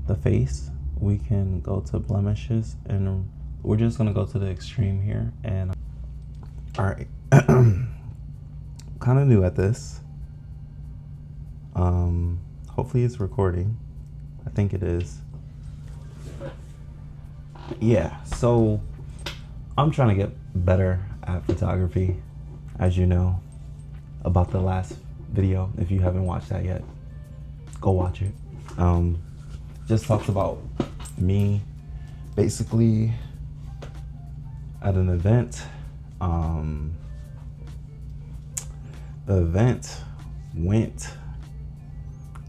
the face, we can go to blemishes, and we're just gonna go to the extreme here. And all right, kind of new at this. Hopefully it's recording. I think it is. Yeah, so I'm trying to get better at photography, as you know, about the last video. If you haven't watched that yet, go watch it. Just talks about me basically at an event. The event went,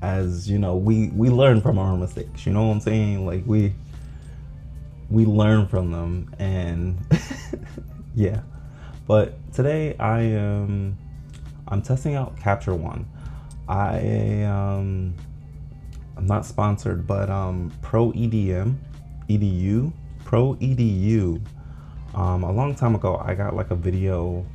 as you know, we learn from our mistakes, you know what I'm saying? Like we learn from them, and yeah. But today I'm testing out Capture One. I'm not sponsored, but Pro Edu, a long time ago I got like a video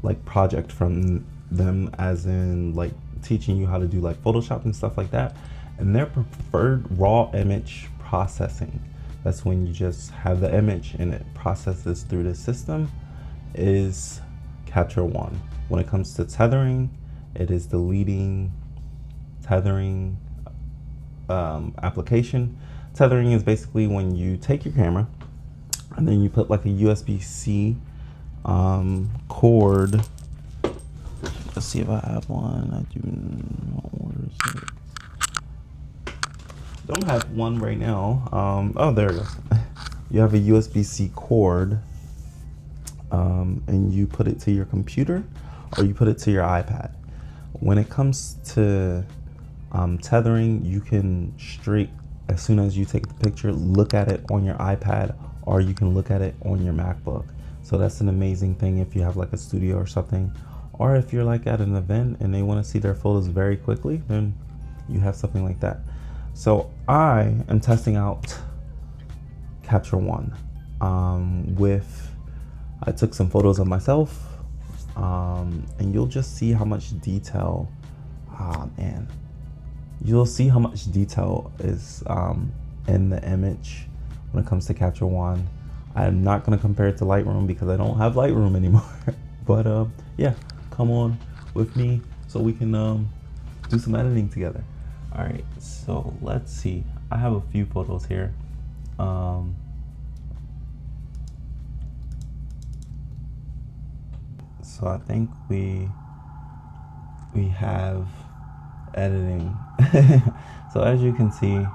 like project from them, as in like teaching you how to do like Photoshop and stuff like that. And their preferred raw image processing, that's when you just have the image and it processes through the system, is Capture One. When it comes to tethering, it is the leading tethering application. Tethering is basically when you take your camera and then you put like a USB-C cord. Let's see if I have one. I do not. Where is it? Don't have one right now. Oh, there it goes. You have a USB-C cord, and you put it to your computer or you put it to your iPad. When it comes to tethering, you can straight, as soon as you take the picture, look at it on your iPad, or you can look at it on your MacBook. So that's an amazing thing if you have like a studio or something, or if you're like at an event and they want to see their photos very quickly, then you have something like that. So I am testing out Capture One I took some photos of myself, and you'll just see how much detail, you'll see how much detail is in the image when it comes to Capture One. I'm not going to compare it to Lightroom because I don't have Lightroom anymore. But yeah, come on with me so we can do some editing together. All right, so let's see. I have a few photos here. So I think we have editing. So as you can see,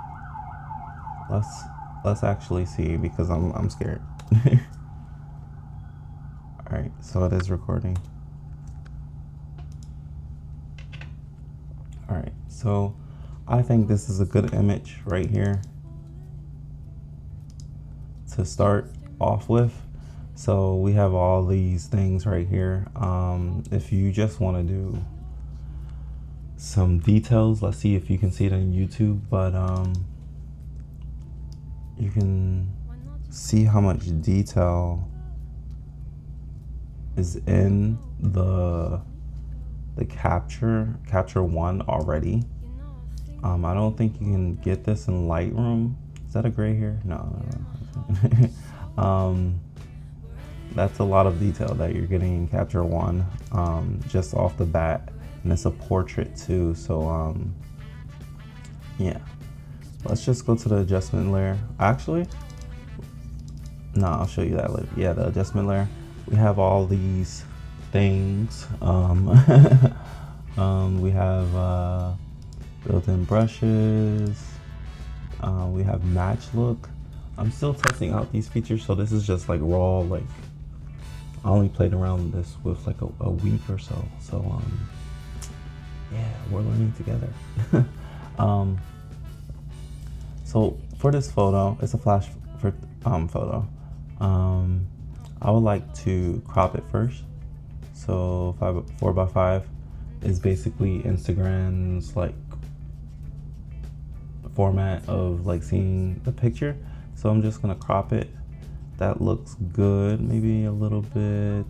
let's actually see, because I'm scared. All right, so it is recording. All right, so I think this is a good image right here to start off with. So we have all these things right here. If you just want to do some details, let's see if you can see it on YouTube, but you can see how much detail is in the Capture One already. I don't think you can get this in Lightroom. Is that a gray hair? No. That's a lot of detail that you're getting in Capture One, just off the bat, and it's a portrait too. So yeah, let's just go to the adjustment layer. Actually, no, I'll show you that later. Yeah, the adjustment layer. We have all these things. We have built-in brushes. We have match look. I'm still testing out these features, so this is just like raw. Like I only played around with this with like a week or so. So yeah, we're learning together. So for this photo, it's a flash photo. I would like to crop it first. So 4x5 is basically Instagram's like format of like seeing the picture. So I'm just gonna crop it. That looks good. Maybe a little bit.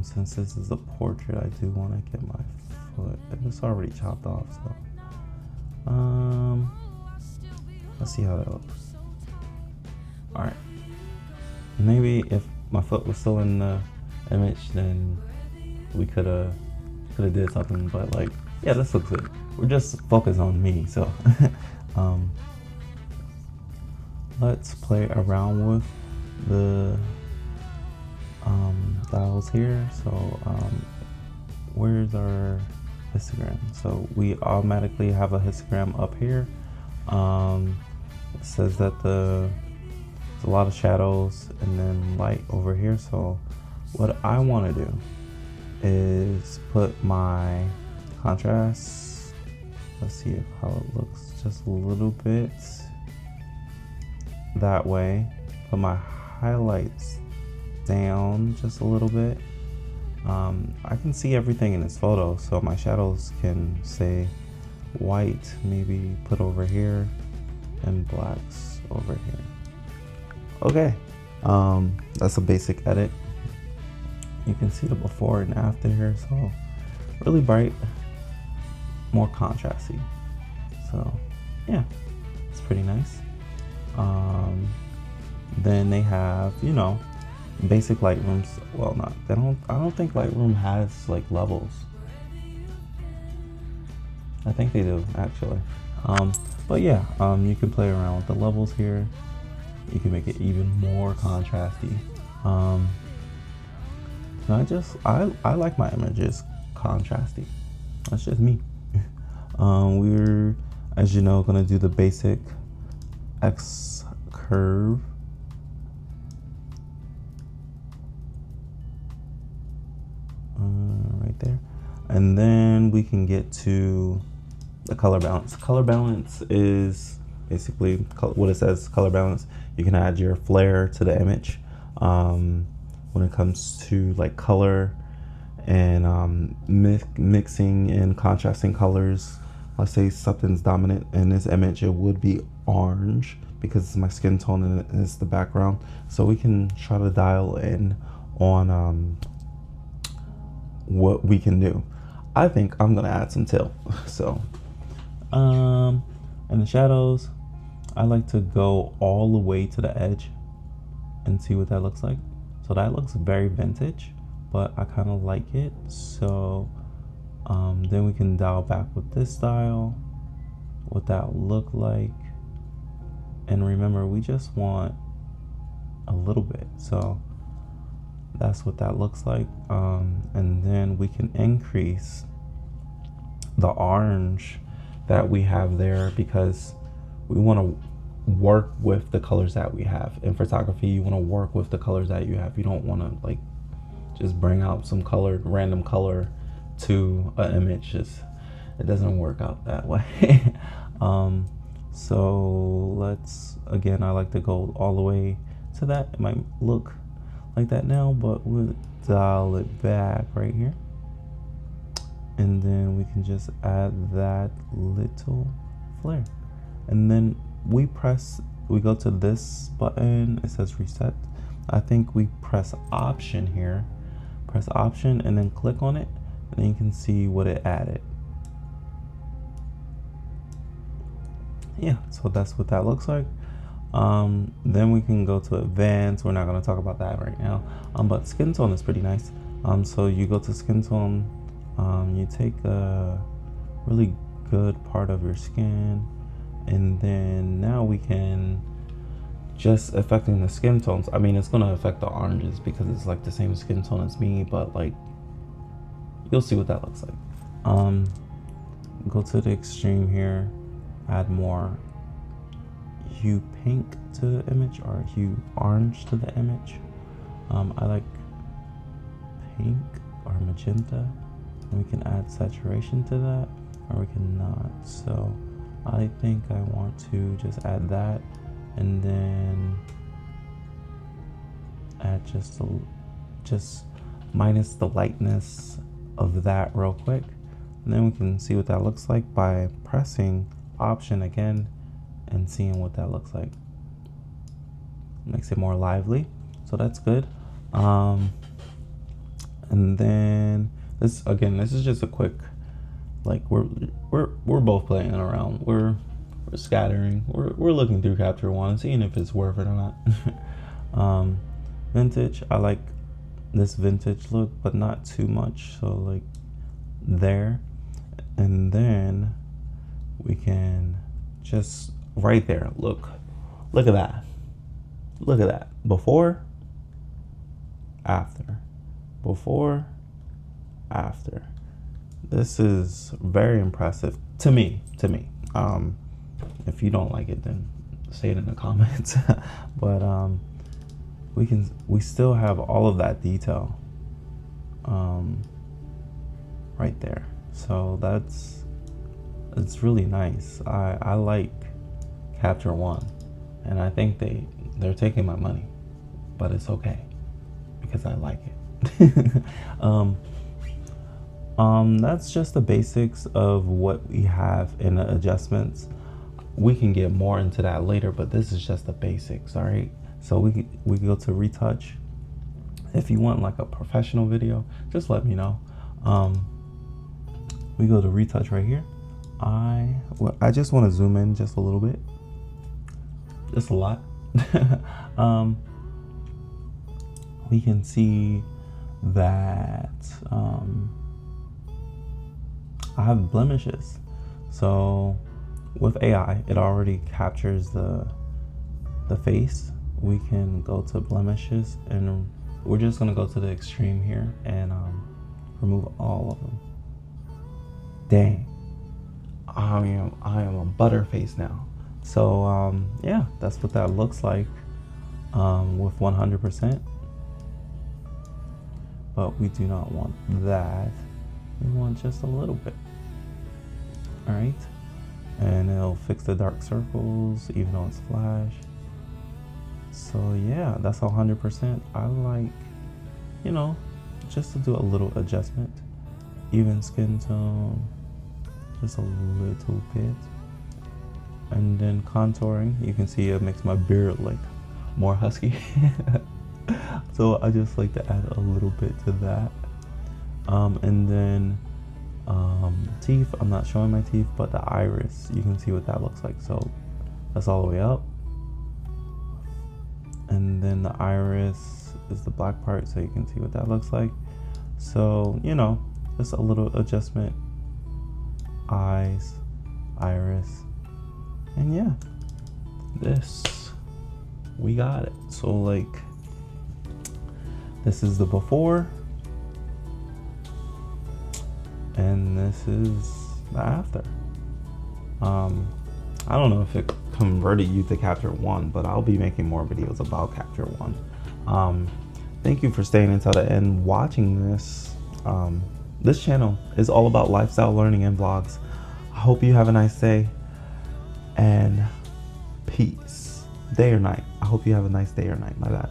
Since this is a portrait, I do want to get my foot. It's already chopped off, so let's see how that looks. All right, maybe if my foot was still in the image, then we could have did something. But like, yeah, this looks good. We're just focused on me, so let's play around with the dials here. So where's our histogram? So we automatically have a histogram up here. It says that there's a lot of shadows and then light over here. So what I want to do is put my contrast, let's see how it looks, just a little bit that way. Put my highlights down just a little bit. I can see everything in this photo, so my shadows can say white, maybe put over here, and blacks over here. Okay, that's a basic edit. You can see the before and after here, so really bright, more contrasty. So yeah, it's pretty nice. Then they have, you know, basic Lightrooms. Well, not, I don't think Lightroom has like levels. I think they do actually. But yeah, you can play around with the levels here. You can make it even more contrasty. I like my images contrasty. That's just me. We're, as you know, gonna do the basic X curve. Right there. And then we can get to the color balance. Color balance is basically what it says, color balance. You can add your flare to the image. When it comes to like color and mixing and contrasting colors, let's say something's dominant in this image, it would be orange because it's my skin tone and it's the background. So we can try to dial in on what we can do. I think I'm gonna add some teal. So and the shadows, I like to go all the way to the edge and see what that looks like. So that looks very vintage, but I kind of like it. So then we can dial back with this style, what that will look like. And remember, we just want a little bit. So that's what that looks like. And then we can increase the orange that we have there because we want to work with the colors that we have. In photography, you want to work with the colors that you have. You don't want to like just bring out some color, random color to an image. It doesn't work out that way. So let's, again, I like to go all the way to that. It might look like that now, but we'll dial it back right here. And then we can just add that little flare. And then we go to this button, it says reset. I think we press option here, press option and then click on it, and then you can see what it added. Yeah, so that's what that looks like. Then we can go to advanced. We're not going to talk about that right now, but skin tone is pretty nice. So you go to skin tone, you take a really good part of your skin, and then now we can just affecting the skin tones. I mean, it's going to affect the oranges because it's like the same skin tone as me, but like you'll see what that looks like. Go to the extreme here, add more hue pink to the image or hue orange to the image. I like pink or magenta, and we can add saturation to that, or we can not. So I think I want to just add that, and then add just minus the lightness of that real quick, and then we can see what that looks like by pressing option again and seeing what that looks like. Makes it more lively, so that's good. And And then this is just a quick, like we're both playing around. We're scattering. We're looking through Capture One, seeing if it's worth it or not. Vintage. I like this vintage look, but not too much. So like there, and then we can just right there. Look at that. Look at that. Before, after. Before, after. This is very impressive to me. If you don't like it, then say it in the comments. But we still have all of that detail right there. So it's really nice. I like Capture One, and I think they're taking my money, but it's okay because I like it. That's just the basics of what we have in the adjustments. We can get more into that later, but this is just the basics. All right, so we go to retouch. If you want like a professional video, just let me know. We go to retouch right here. I just want to zoom in just a little bit, just a lot. We can see that I have blemishes. So with AI, it already captures the face. We can go to blemishes, and we're just gonna go to the extreme here and remove all of them. Dang, I am a butterface now. So yeah, that's what that looks like with 100%. But we do not want that. We want just a little bit. All right, and it'll fix the dark circles even though it's flash. So yeah, that's 100%. I like, just to do a little adjustment, even skin tone, just a little bit. And then contouring, you can see it makes my beard like more husky. So I just like to add a little bit to that. And then teeth, I'm not showing my teeth, but the iris, you can see what that looks like. So that's all the way up. And then the iris is the black part, so you can see what that looks like. So, just a little adjustment. Eyes, iris, and yeah, we got it. So like, this is the before, and this is the after. I don't know if it converted you to Capture One, but I'll be making more videos about Capture One. Thank you for staying until the end watching this. This channel is all about lifestyle learning and vlogs. I hope you have a nice day, and peace. Day or night. I hope you have a nice day or night. My bad.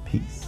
Peace.